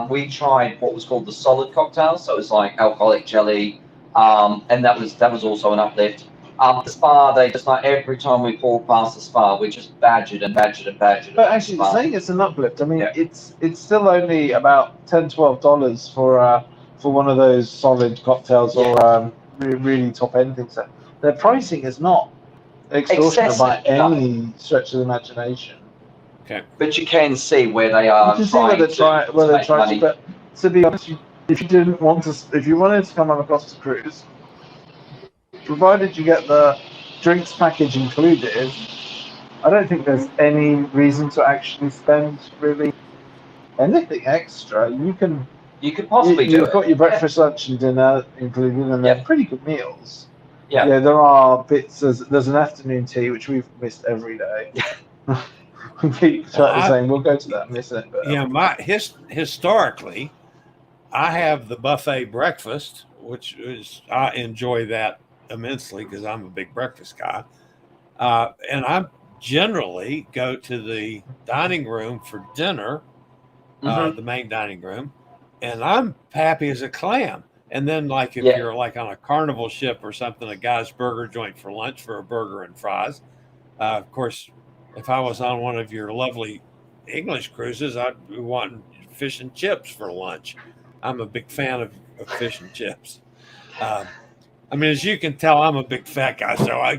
We tried what was called the solid cocktails, so it's like alcoholic jelly, and that was also an uplift. The spa, they just like every time we fall past the spa, we just badgered and badgered and badgered. But actually, saying it's an uplift, I mean, it's still only about $10-12 for one of those solid cocktails or really top end things. Their pricing is not extortionate by any stretch of the imagination. Okay. But you can see where they are. You can see where they're trying to. But to be honest, if you wanted to come on a Costa cruise, provided you get the drinks package included, I don't think there's any reason to actually spend really anything extra. You could possibly do it. You've got your breakfast, lunch, and dinner included, and they're pretty good meals. Yeah, there are bits. There's an afternoon tea which we've missed every day. We keep saying we'll go to that, miss it. But, historically, I have the buffet breakfast, which is I enjoy that immensely because I'm a big breakfast guy, and I generally go to the dining room for dinner, the main dining room. And I'm happy as a clam. And then, like, if you're like on a carnival ship or something, a guy's burger joint for lunch for a burger and fries. Of course, if I was on one of your lovely English cruises, I'd be wanting fish and chips for lunch. I'm a big fan of fish and chips. I mean, as you can tell, I'm a big fat guy, so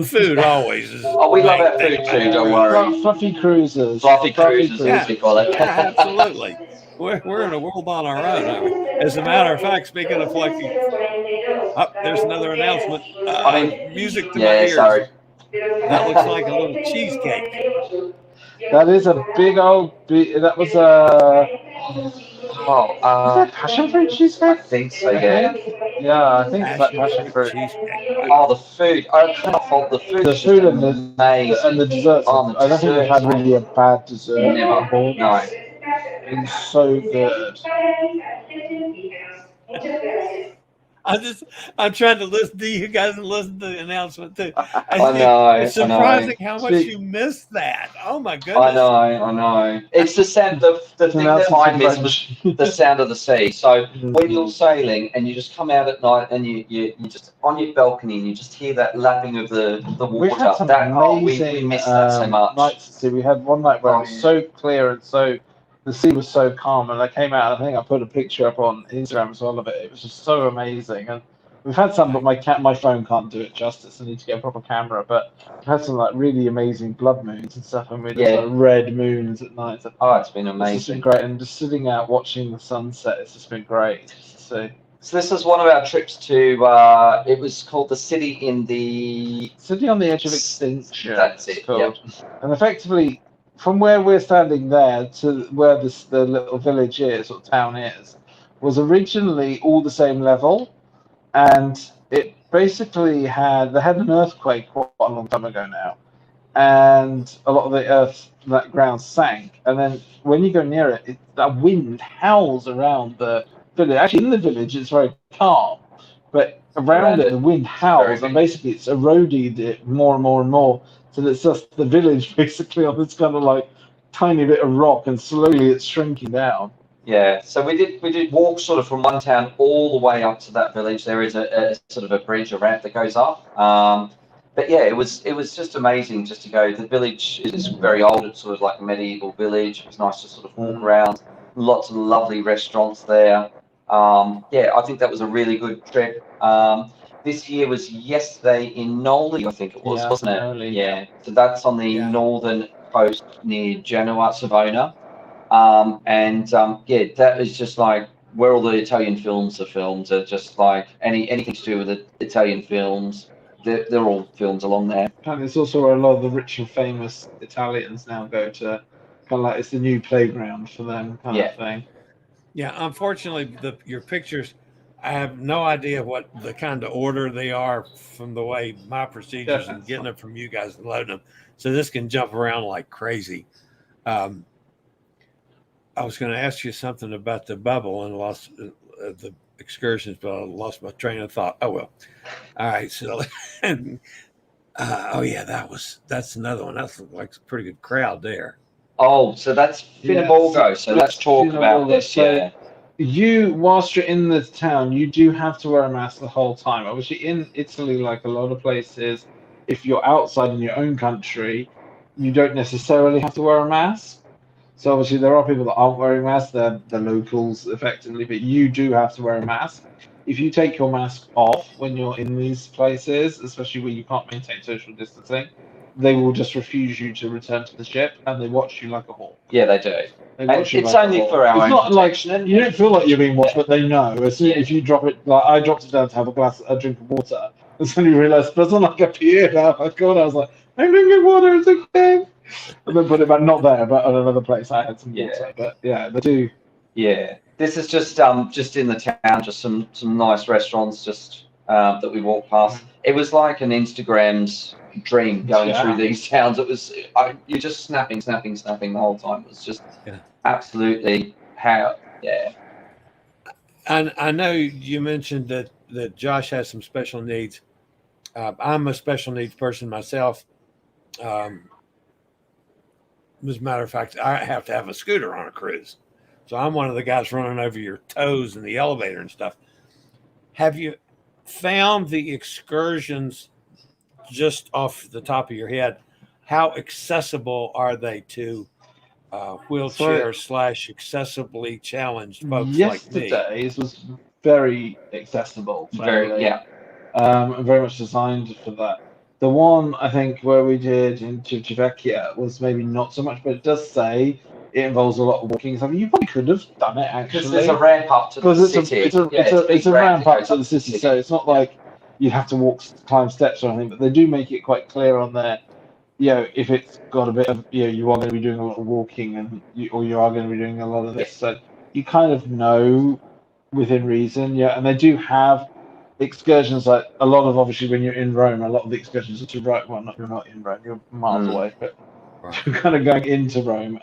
food always is. Oh, we love our food too, don't worry. Fluffy cruises. Fluffy cruises, as we call it. Yeah, absolutely. We're in a world on our own. I mean, as a matter of fact, speaking of fluffy, there's another announcement. Music to my ears. Sorry. That looks like a little cheesecake. That is a big old. That was a. Was that passion fruit cheesecake? I think so, yeah. Yeah, I think it's like passion fruit. Oh, the food. I can't fault the food. The food and the desserts. Oh, I don't think they've had really a bad dessert. Never. No. It's so good. I'm trying to listen to you guys and listen to the announcement too. I know. It's surprising how much you missed that. Oh my goodness. I know. It's the sound. The thing that I missed was the sound of the sea. So when you're sailing and you just come out at night and you just on your balcony and you just hear that lapping of the water. We've had some amazing we missed that so much. Nights to see. We had one night where it was so clear and the sea was so calm, and I came out, and I think I put a picture up on Instagram as well of it. It was just so amazing. And we've had some, but my phone can't do it justice. I need to get a proper camera. But I've had some like really amazing blood moons and stuff, and with like red moons at night. So, it's been amazing. It's been great, and just sitting out watching the sunset, it's just been great. So this is one of our trips to. It was called the City on the Edge of Extinction. That's it. Called. And effectively, from where we're standing there to where the little village is or town is, was originally all the same level, and it basically they had an earthquake quite a long time ago now, and a lot of that ground sank. And then when you go near it, that wind howls around the but actually in the village it's very calm, but around it the wind howls, and basically it's eroded it more and more and more, so it's just the village basically on this kind of like tiny bit of rock, and slowly it's shrinking down. Yeah, so we did walk sort of from one town all the way up to that village. There is a sort of a bridge, a ramp that goes up. But yeah, it was just amazing just to go. The village is very old. It's sort of like a medieval village. It was nice to sort of walk around. Lots of lovely restaurants there. Yeah, I think that was a really good trip. This year was yesterday in Noli, I think it was, wasn't it? Noli. Yeah. So that's on the northern coast near Genoa, Savona. Yeah, that is just like where all the Italian films are filmed. Are just like anything to do with the Italian films. They're all filmed along there. And it's also where a lot of the rich and famous Italians now go to, kind of like it's the new playground for them, kind of thing. Yeah, unfortunately, your pictures, I have no idea what the kind of order they are from the way my procedures and getting them from you guys and loading them. So this can jump around like crazy. I was going to ask you something about the bubble and lost the excursions, but I lost my train of thought. Oh, well. All right. So, oh, yeah, that's another one. That looks like a pretty good crowd there. Oh, so that's Finneborgo. So let's talk about this. Yeah. You, whilst you're in the town, you do have to wear a mask the whole time. Obviously, in Italy, like a lot of places, if you're outside in your own country, you don't necessarily have to wear a mask. So obviously there are people that aren't wearing masks, they're the locals effectively, but you do have to wear a mask. If you take your mask off when you're in these places, especially where you can't maintain social distancing, they will just refuse you to return to the ship, and they watch you like a hawk. Yeah, they do. And it's only for our own protection. Like, you don't feel like you're being watched, but they know. As soon if you drop it, like I dropped it down to have a drink of water, and suddenly you realise there's not like a peer. Oh my god! I was like, I'm drinking water. It's okay. And then put it back, not there, but at another place. I had some water, but yeah, they do. Yeah, this is just in the town, just some nice restaurants, just that we walked past. It was like an Instagram's dream going through these towns. It was you're just snapping the whole time. It was just absolutely And I know you mentioned that Josh has some special needs. I'm a special needs person myself. As a matter of fact, I have to have a scooter on a cruise. So I'm one of the guys running over your toes in the elevator and stuff. Have you found the excursions, just off the top of your head, how accessible are they to wheelchair / accessibly challenged folks like me? Yesterday's was very accessible. very very much designed for that. The one I think where we did in Civitavecchia was maybe not so much, but it does say it involves a lot of walking. So I mean, you probably could have done it actually. Because there's a ramp up to the city. It's a ramp up to the city, so it's not like you have to climb steps or anything. But they do make it quite clear on there. If it's got a bit of, you are going to be doing a lot of walking, and you are going to be doing a lot of this. So you kind of know within reason. And they do have excursions, like a lot of, obviously when you're in Rome, a lot of the excursions are to Rome. Well, you're not in Rome, you're miles away, but you're kind of going into Rome.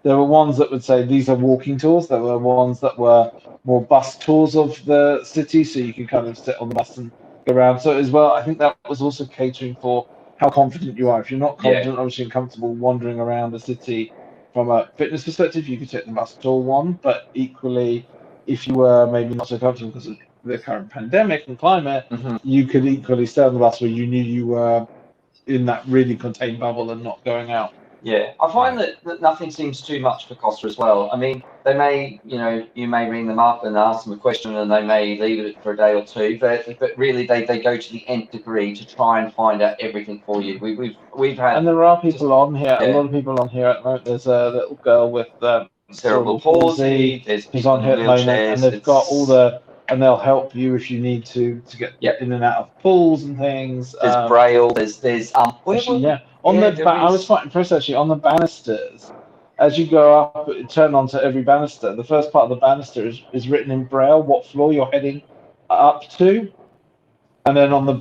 There were ones that would say these are walking tours. There were ones that were more bus tours of the city, so you can kind of sit on the bus and go around. So as well, I think that was also catering for how confident you are. If you're not confident, obviously, and comfortable wandering around the city from a fitness perspective, you could take the bus tour one. But equally, if you were maybe not so comfortable because of the current pandemic and climate, you could equally stay on the bus where you knew you were in that really contained bubble and not going out. Yeah, I find that nothing seems too much for Costa as well. I mean, they may, you may ring them up and ask them a question, and they may leave it for a day or two. But really, they go to the nth degree to try and find out everything for you. We've had, and there are people on here. A lot of people on here at the moment. There's a little girl with cerebral palsy. Who's on here at the moment, and they've got all the. And they'll help you if you need to get in and out of pools and things. There's braille. There's I was quite impressed actually on the banisters. As you go up, turn onto every banister. The first part of the banister is written in braille what floor you're heading up to, and then on the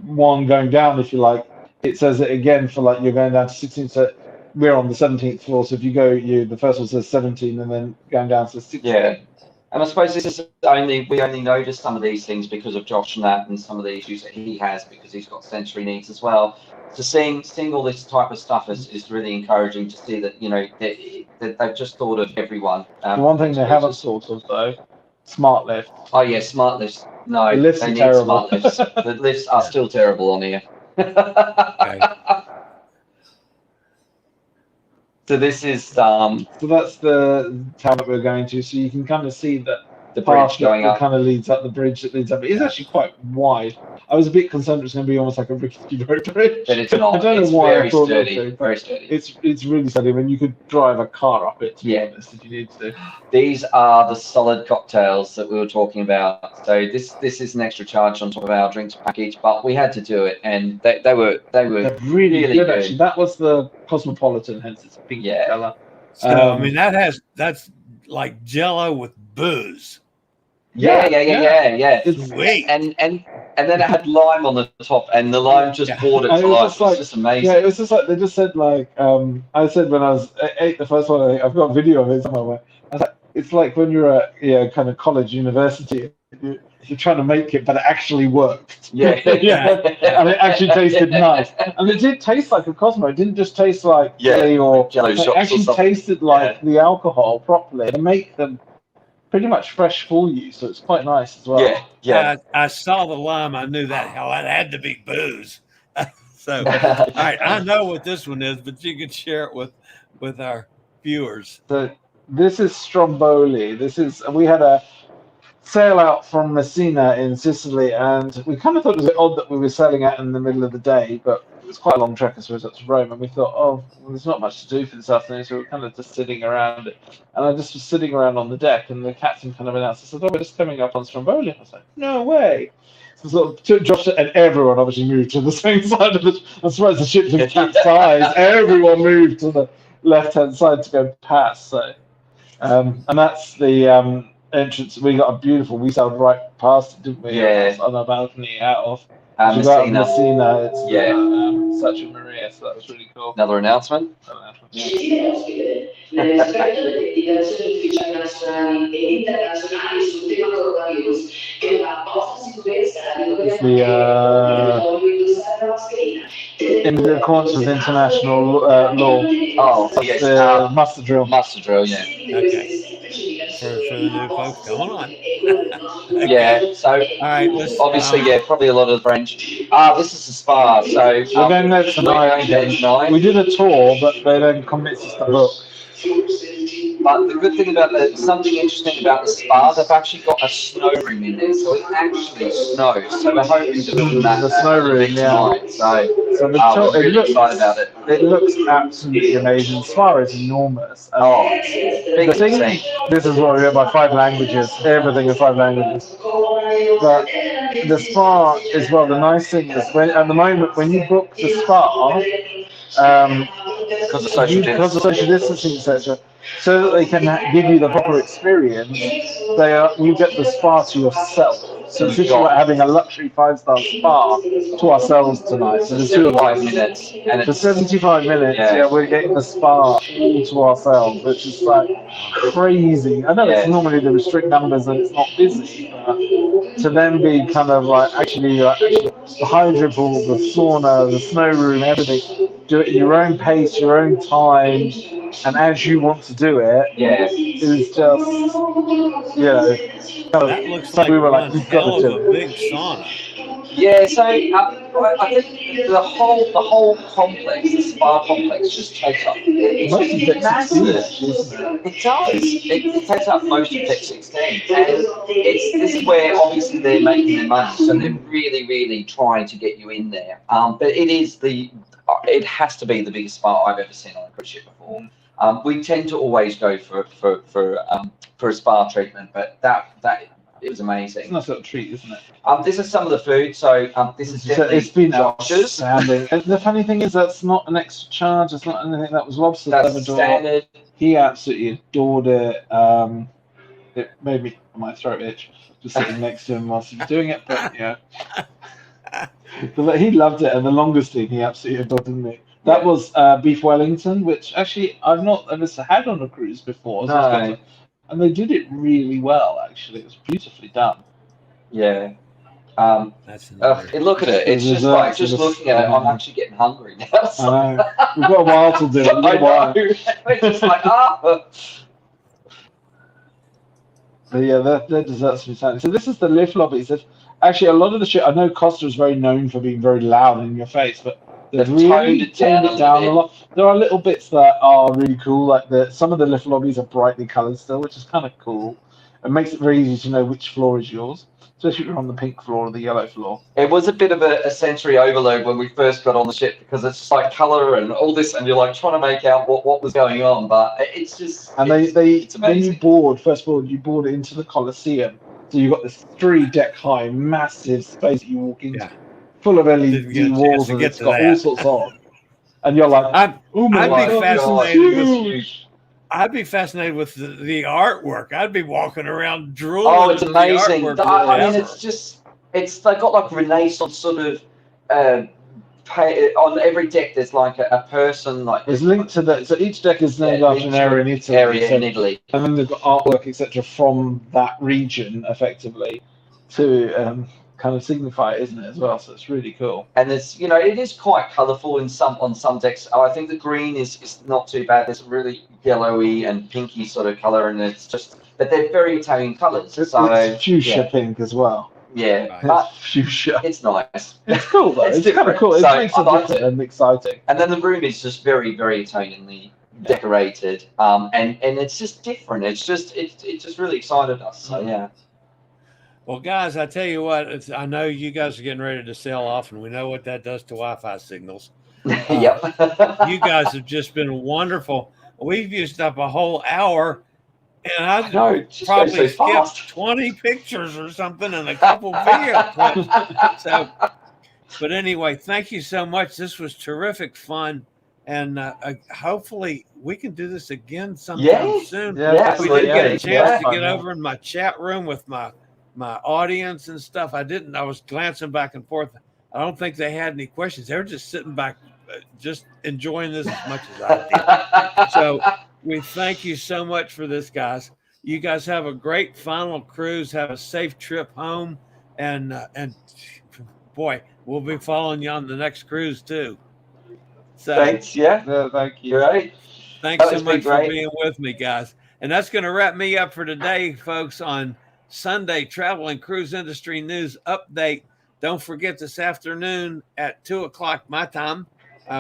one going down, if you like, it says it again for like you're going down to 16. So we're on the 17th floor. So if you go, the first one says 17, and then going down to 16. Yeah. And I suppose this is we only notice some of these things because of Josh and that, and some of the issues that he has because he's got sensory needs as well. So seeing all this type of stuff is really encouraging to see that, you know, that they've just thought of everyone. The one thing they haven't thought of though, smart lift. Oh yeah, smart lifts. No, The lifts they are need terrible. smart lifts. The lifts are still terrible on here. Okay. So this is So that's the town that we're going to. So you can kind of see that the bridge path going that up. kind of leads up, the bridge that leads up. It is actually quite wide. I was a bit concerned it was going to be almost like a rickety road bridge. But it's not. I don't It's know why very I thought sturdy. it would be, Very sturdy. It's really sturdy. I mean, you could drive a car up it, to be honest, if you need to. These are the solid cocktails that we were talking about. So this is an extra charge on top of our drinks package, but we had to do it, and they were They're really really good, good. actually. That was the Cosmopolitan, hence it's pink Yeah. colour. So I mean that's like Jello with booze. Yeah. It's Sweet. And then it had lime on the top, and the lime just Yeah. poured it And to it was life. just like- It's just amazing. Yeah, it was just like they just said like I said when I ate the first one. I think I've got a video of it somewhere. I was like, it's like when you're at kind of college, university, you're trying to make it, but it actually worked. Yeah. And it actually tasted nice. And it did taste like a Cosmo. It didn't just taste like jelly or Jello it shots or actually something. tasted like the alcohol properly. They make them pretty much fresh for you, so it's quite nice as well. Yeah. I saw the lime. I knew that hell that had to be booze. So all right, I know what this one is, but you can share it with our viewers. So this is Stromboli. We had a sail out from Messina in Sicily, and we kind of thought it was a bit odd that we were sailing out in the middle of the day, but it was quite a long trek as far as up to Rome, and we thought, oh, well, there's not much to do for this afternoon, so we were kind of just sitting around it. And I just was sitting around on the deck, and the captain kind of announced, I said, oh, we're just coming up on Stromboli. And I was like, no way. So sort of took Josh, and everyone obviously moved to the same side of the. I'm surprised the ship didn't capsize. Everyone moved to the left-hand side to go past. So, and that's the entrance. We sailed right past it, didn't we? Yeah. On our balcony out of. As you go out of Messina, it's Saccia Maria, so that was really cool. Another announcement. Gestire ospite nell'esperimento delle dichiarazioni ufficiali nazionali e internazionali sul tema coronavirus, che la vostra sicurezza It's in accordance with international law. Oh, yes. The muster drill. Muster drill, yeah. Okay. For the new folks, come on. Yeah, so All right, let's obviously, probably a lot of the French. This is the spa, so We're going there tonight. We did a tour, but they don't commit us to book. But the good thing about something interesting about the spa, they've actually got a snow room in there, so it actually snows. So we're hoping to build that. The snow room, tonight. So the we're really excited about it. It looks absolutely amazing. The spa is enormous. Oh, big The thing, thing. this is what we get by 5 languages. Everything is 5 languages. But the spa is, well, the nice thing is at the moment when you book the spa, Because of social distancing, etc., so that they can give you the proper experience, you get the spa to yourself. So it's literally like having a luxury 5-star spa to ourselves tonight. So the 75 minutes. And for it's 75 minutes, we're getting the spa all to ourselves, which is like crazy. I know it's normally the restrict numbers and it's not busy, but to then be kind of like actually the hydro pool, the sauna, the snow room, everything, do it at your own pace, your own time, and as you want to do it, is just, that looks like we were one like, we've got hell to of do a it. big sauna. yeah, so I think the whole complex, the spa complex, just takes up. It's massive. It does. It takes up most of Deck 16, and this is where obviously they're making their money, so they're really, really trying to get you in there. But it has to be the biggest spa I've ever seen on a cruise ship before. We tend to always go for a spa treatment, but that it was amazing. It's a nice little treat, isn't it? This is some of the food. So this is definitely It's been Josh's. outstanding. And the funny thing is, that's not an extra charge. It's not anything. That was Lobster's That's Labrador. standard. He absolutely adored it. It made my throat itch just sitting next to him whilst he was doing it. But yeah, but he loved it. And the longest thing he absolutely adored, didn't he? That was beef Wellington, which actually I've not ever had on a cruise before. So No. And they did it really well, actually. It was beautifully done. Yeah. That's Look at it. It's The just like, desserts just are looking at it, I'm actually getting hungry now. So. I know. We've got a while to do it. We've got I a while. know. It's just like, So yeah, their desserts are fantastic. So this is the lift lobbies. Actually, a lot of the shit. I know Costa is very known for being very loud in your face, but they've really toned it down a lot. There are little bits that are really cool, like some of the lift lobbies are brightly coloured still, which is kind of cool. It makes it very easy to know which floor is yours, especially if you're on the pink floor or the yellow floor. It was a bit of a sensory overload when we first got on the ship because it's like colour and all this, and you're like trying to make out what was going on, but it's just. And it's when amazing. you board, first of all, you board into the Colosseum. So you've got this 3-deck high, massive space that you walk into, full of LED walls, and it's got all sorts on. And you're like, oh my God, huge. I'd be fascinated with the artwork. I'd be walking around drooling. Oh, it's amazing. I mean, it's they got like Renaissance sort of. On every deck, there's like a person like. It's linked to that. So each deck is named after an area in Italy. And then they've got artwork, etc., from that region, effectively, to kind of signify it, isn't it, as well? So it's really cool. And there's, it is quite colourful on some decks. I think the green is not too bad. There's a really yellowy and pinky sort of colour, and it's just, but they're very Italian colours. It's fuchsia pink as well. Yeah, but fuchsia. It's nice. It's cool though. It's kind of cool. It makes it different and exciting. And then the room is just very, very Italianly decorated, and it's just different. It just really excited us. So yeah. Well, guys, I tell you what, I know you guys are getting ready to sail off, and we know what that does to Wi-Fi signals. Yep. You guys have just been wonderful. We've used up a whole hour, and I probably skipped 20 pictures or something and a couple video clips. So, but anyway, thank you so much. This was terrific fun, and hopefully we can do this again sometime soon. Yeah, we didn't get a chance to get over in my chat room with my audience and stuff. I was glancing back and forth. I don't think they had any questions. They were just sitting back, just enjoying this as much as I did. So we thank you so much for this, guys. You guys have a great final cruise. Have a safe trip home. And boy, we'll be following you on the next cruise too. So thanks. Yeah. Thank you. Right. Thanks so much for being with me, guys. And that's going to wrap me up for today, folks, on Sunday Travel and Cruise Industry News Update. Don't forget this afternoon at 2:00 my time,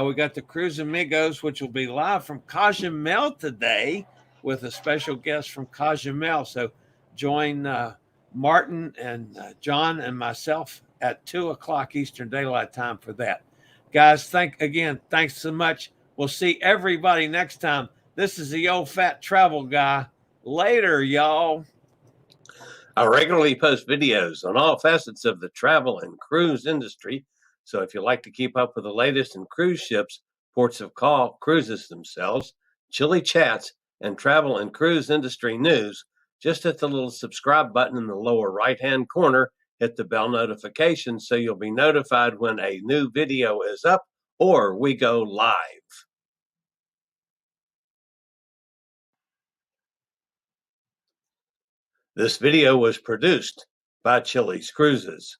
we got the Cruise Amigos, which will be live from Cozumel today with a special guest from Cozumel. So join Martin and John and myself at 2:00 Eastern Daylight Time for that. Guys, thanks so much. We'll see everybody next time. This is the old fat travel guy. Later, y'all. I regularly post videos on all facets of the travel and cruise industry. So if you like to keep up with the latest in cruise ships, ports of call, cruises themselves, Chillie Chats, and travel and cruise industry news, just hit the little subscribe button in the lower right-hand corner, hit the bell notification so you'll be notified when a new video is up or we go live. This video was produced by Chillie's Cruises.